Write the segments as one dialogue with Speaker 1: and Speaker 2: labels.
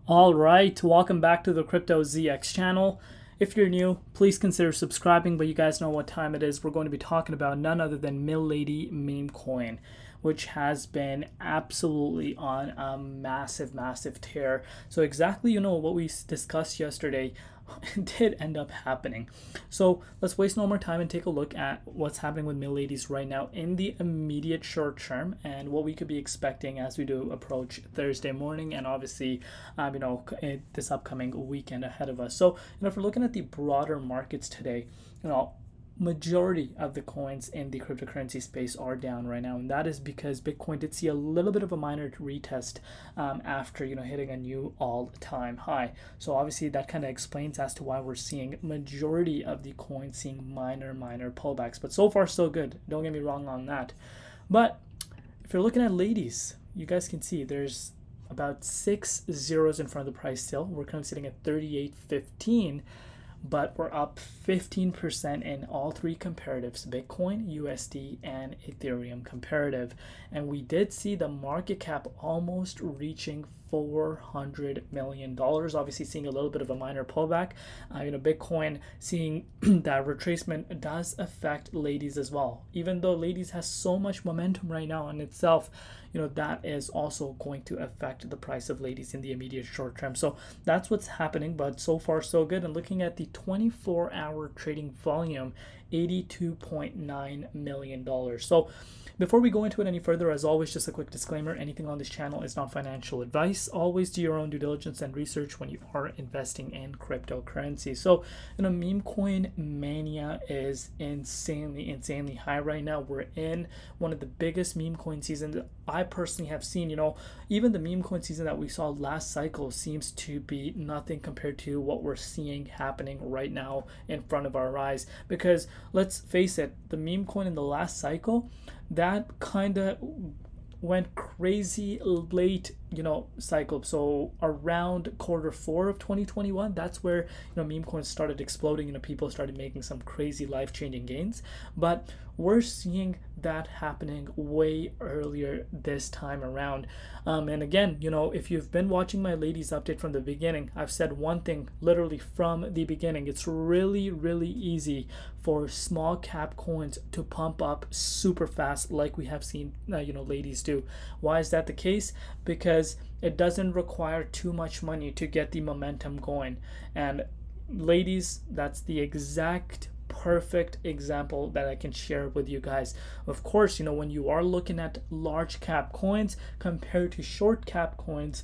Speaker 1: All right, welcome back to the Crypto ZX channel. If you're new, please consider subscribing, but you guys know what time it is. We're going to be talking about none other than Milady Memecoin, which has been absolutely on a massive tear. So exactly, what we discussed yesterday did end up happening. So let's waste no more time and take a look at what's happening with Miladies right now in the immediate short term and what we could be expecting as we do approach Thursday morning and obviously, this upcoming weekend ahead of us. So, if we're looking at the broader markets today, majority of the coins in the cryptocurrency space are down right now, and that is because Bitcoin did see a little bit of a minor retest after hitting a new all-time high. So obviously that kind of explains as to why we're seeing majority of the coins seeing minor pullbacks, but so far so good, don't get me wrong on that. But if you're looking at ladies, you guys can see there's about 6 zeros in front of the price still. We're currently sitting at 38.15, but we're up 15% in all three comparatives: Bitcoin, USD, and Ethereum comparative. And we did see the market cap almost reaching $400 million, obviously seeing a little bit of a minor pullback. Bitcoin seeing that retracement does affect ladies as well, even though ladies has so much momentum right now in itself. That is also going to affect the price of ladies in the immediate short term. So that's what's happening, but so far so good. And looking at the 24-hour trading volume, $82.9 million. So before we go into it any further, as always, just a quick disclaimer: anything on this channel is not financial advice. Always do your own due diligence and research when you are investing in cryptocurrency. So, meme coin mania is insanely high right now. We're in one of the biggest meme coin seasons I personally have seen. Even the meme coin season that we saw last cycle seems to be nothing compared to what we're seeing happening right now in front of our eyes. Because let's face it, the meme coin in the last cycle, that kind of went crazy late cycle. So around Q4 of 2021, that's where meme coins started exploding. People started making some crazy life-changing gains, but we're seeing that happening way earlier this time around. And again, if you've been watching my ladies update from the beginning, I've said one thing literally from the beginning: it's really easy for small cap coins to pump up super fast like we have seen ladies do. Why is that the case? Because it doesn't require too much money to get the momentum going. And ladies, that's the exact perfect example that I can share with you guys. Of course, when you are looking at large cap coins compared to short cap coins,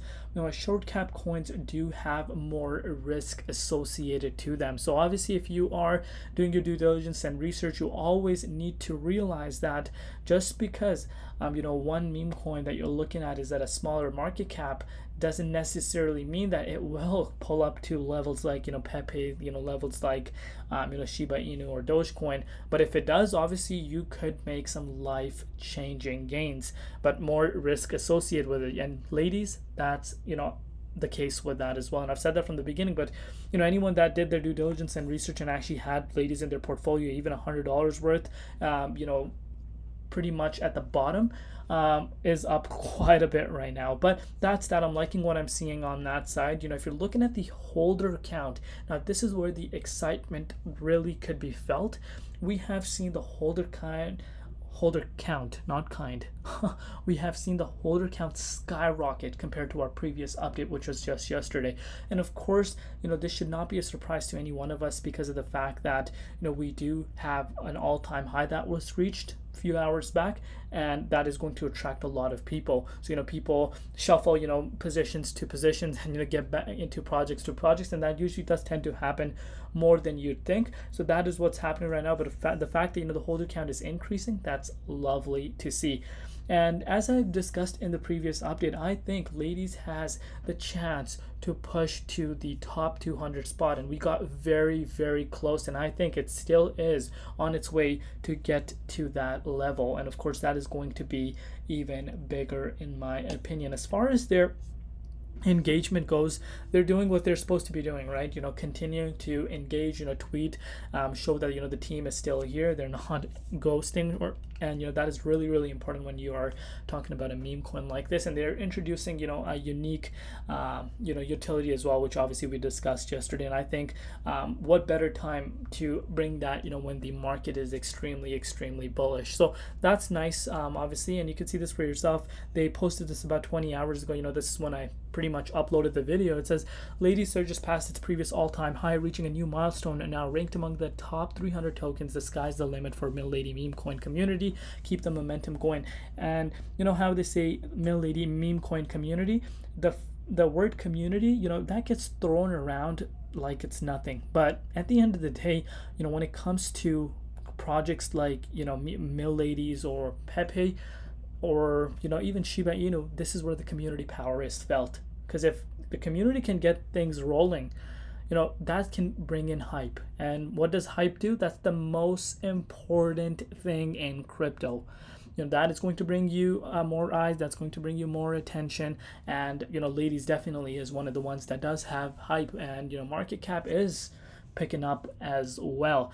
Speaker 1: short cap coins do have more risk associated to them. So obviously, if you are doing your due diligence and research, you always need to realize that just because one meme coin that you're looking at is at a smaller market cap doesn't necessarily mean that it will pull up to levels like Pepe, levels like Shiba Inu or Dogecoin. But if it does, obviously you could make some life-changing gains, but more risk associated with it. And ladies, that's the case with that as well. And I've said that from the beginning, but anyone that did their due diligence and research and actually had ladies in their portfolio, even $100 worth, pretty much at the bottom, is up quite a bit right now. But that's that. I'm liking what I'm seeing on that side. If you're looking at the holder count, now this is where the excitement really could be felt. We have seen the holder count, we have seen the holder count skyrocket compared to our previous update, which was just yesterday. And of course, this should not be a surprise to any one of us because of the fact that we do have an all-time high that was reached few hours back, and that is going to attract a lot of people. So people shuffle positions to positions and get back into projects to projects, and that usually does tend to happen more than you'd think. So that is what's happening right now. But the fact that the holder count is increasing, that's lovely to see. And as I discussed in the previous update, I think ladies has the chance to push to the top 200 spot, and we got very close, and I think it still is on its way to get to that level. And of course, that is going to be even bigger in my opinion. As far as their engagement goes, they're doing what they're supposed to be doing, right? Continue to engage, tweet, show that the team is still here, they're not ghosting or And that is really, really important when you are talking about a meme coin like this. And they're introducing a unique utility as well, which obviously we discussed yesterday. And I think what better time to bring that when the market is extremely bullish. So that's nice, obviously, and you can see this for yourself. They posted this about 20 hours ago. This is when I pretty much uploaded the video. It says Lady surges past its previous all-time high, reaching a new milestone, and now ranked among the top 300 tokens. The sky's the limit for Milady Memecoin community. Keep the momentum going. And how they say Milady Memecoin community, the word community, that gets thrown around like it's nothing. But at the end of the day, when it comes to projects like Milady's or Pepe, or even Shiba Inu, this is where the community power is felt. Because if the community can get things rolling, that can bring in hype. And what does hype do? That's the most important thing in crypto. That is going to bring you more eyes, that's going to bring you more attention. And Ladies definitely is one of the ones that does have hype, and market cap is picking up as well.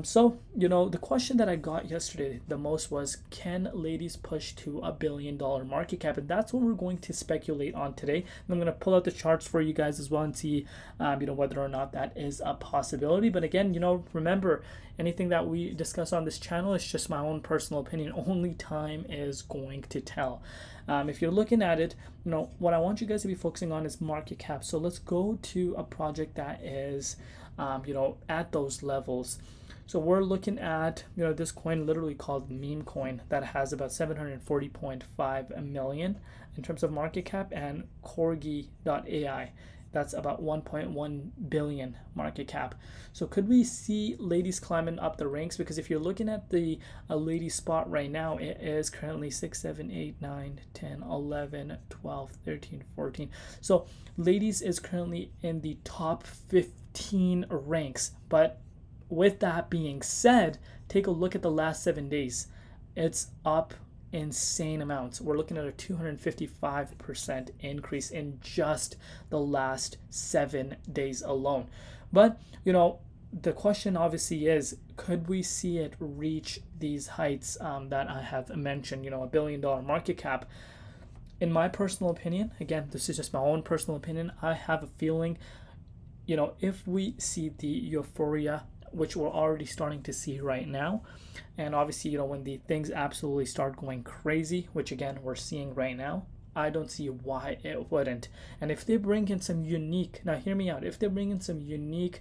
Speaker 1: So the question that I got yesterday the most was, can Ladies push to $1 billion market cap? And that's what we're going to speculate on today. And I'm going to pull out the charts for you guys as well and see whether or not that is a possibility. But again, remember, anything that we discuss on this channel is just my own personal opinion. Only time is going to tell. If you're looking at it, what I want you guys to be focusing on is market cap. So let's go to a project that is at those levels. So we're looking at this coin literally called Memecoin that has about 740.5 million in terms of market cap, and Corgi.ai, that's about 1.1 billion market cap. So could we see Ladies climbing up the ranks? Because if you're looking at the Lady spot right now, it is currently 6, 7, 8, 9, 10, 11, 12, 13, 14. So Ladies is currently in the top 15 ranks. But with that being said, take a look at the last 7 days. It's up insane amounts. We're looking at a 255% increase in just the last 7 days alone. But the question obviously is, could we see it reach these heights that I have mentioned, $1 billion market cap? In my personal opinion, again, this is just my own personal opinion, I have a feeling, if we see the euphoria, which we're already starting to see right now, and obviously when the things absolutely start going crazy, which again we're seeing right now, I don't see why it wouldn't. And if they bring in some unique, now hear me out, if they bring in some unique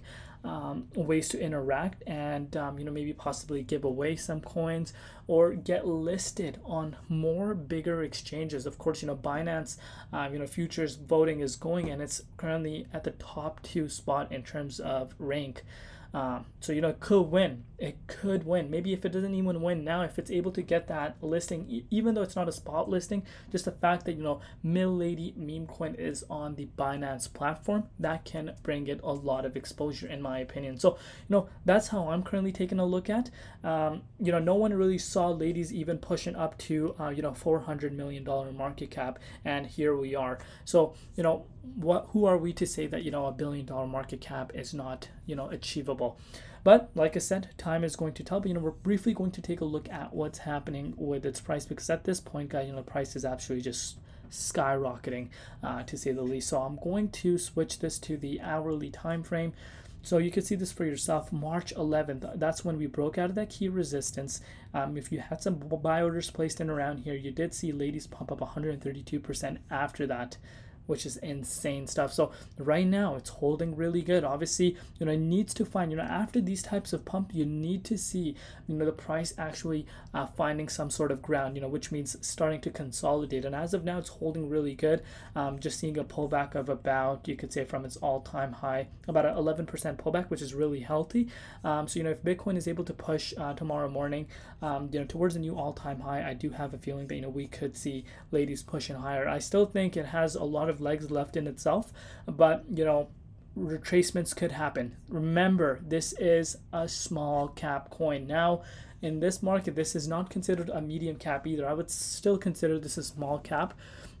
Speaker 1: ways to interact and maybe possibly give away some coins or get listed on more bigger exchanges. Of course, Binance futures voting is going, and it's currently at the top 2 spot in terms of rank. So it could win. It could win. Maybe if it doesn't even win now, if it's able to get that listing, even though it's not a spot listing, just the fact that Milady Memecoin is on the Binance platform, that can bring it a lot of exposure, in my opinion. So that's how I'm currently taking a look at. No one really saw Ladies even pushing up to $400 million market cap, and here we are. So who are we to say that $1 billion market cap is not achievable? But like I said, time is going to tell. But we're briefly going to take a look at what's happening with its price, because at this point, guys, the price is actually just skyrocketing, to say the least. So I'm going to switch this to the hourly time frame. So you can see this for yourself. March 11th, that's when we broke out of that key resistance. If you had some buy orders placed in around here, you did see Ladies pump up 132% after that, which is insane stuff. So right now it's holding really good. Obviously, it needs to find, after these types of pump, you need to see, the price actually finding some sort of ground, which means starting to consolidate. And as of now, it's holding really good. Just seeing a pullback of about, you could say from its all-time high, about an 11% pullback, which is really healthy. So, if Bitcoin is able to push tomorrow morning, towards a new all-time high, I do have a feeling that, we could see Ladies pushing higher. I still think it has a lot of legs left in itself, but retracements could happen. Remember, this is a small cap coin. Now in this market, this is not considered a medium cap either. I would still consider this a small cap.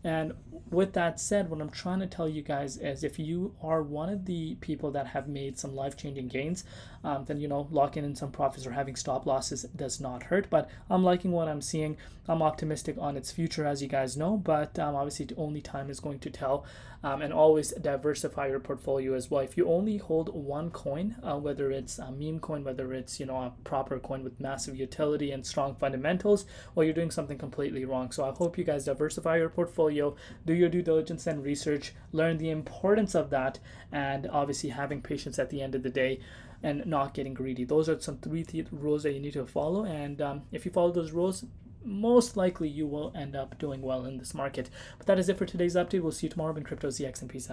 Speaker 1: And with that said, what I'm trying to tell you guys is if you are one of the people that have made some life-changing gains, then locking in some profits or having stop losses does not hurt. But I'm liking what I'm seeing. I'm optimistic on its future, as you guys know, but obviously only time is going to tell. And always diversify your portfolio as well. If you only hold one coin, whether it's a meme coin, whether it's a proper coin with massive utility and strong fundamentals, well, you're doing something completely wrong. So I hope you guys diversify your portfolio, do your due diligence and research, learn the importance of that, and obviously having patience at the end of the day and not getting greedy. Those are some three rules that you need to follow, and if you follow those rules, most likely you will end up doing well in this market. But that is it for today's update. We'll see you tomorrow in Crypto ZX, and peace out.